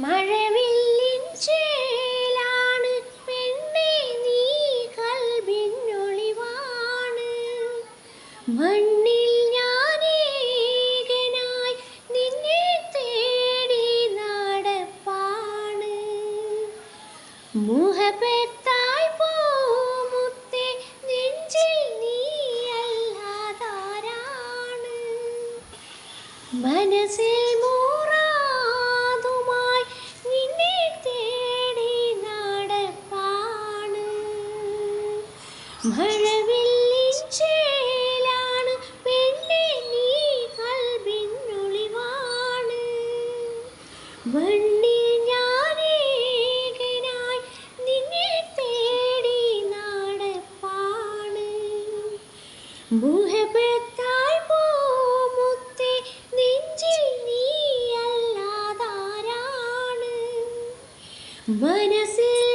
മഴവില്ലിൻ ചേലാണ് പെണ്ണേ നീ കൽബിന്നൊളിവാണ്. മണ്ണിൽ ഞാനേകനായി നിന്നെ തേടി നടപ്പാണ്. മുഹബത്തായി പൂമുത്തേ നെഞ്ചിൽ നീയല്ലാതാരാണ്. മനസ്സിൽ മുറാദുമായി നിന്നെ തേടി നടപ്പാണ്. മഴവില്ലിൻ ചേലാണ് പെണ്ണേ നീ കൽബിന്നൊളിവാണ്. മണ്ണിൽ ഞാനേകനായി നിന്നെ തേടി നടപ്പാണ്. മുഹബത്തായി പൂമുത്തേ നെഞ്ചിൽ നീയല്ലാതാരാണ്. മനസ്സിൽ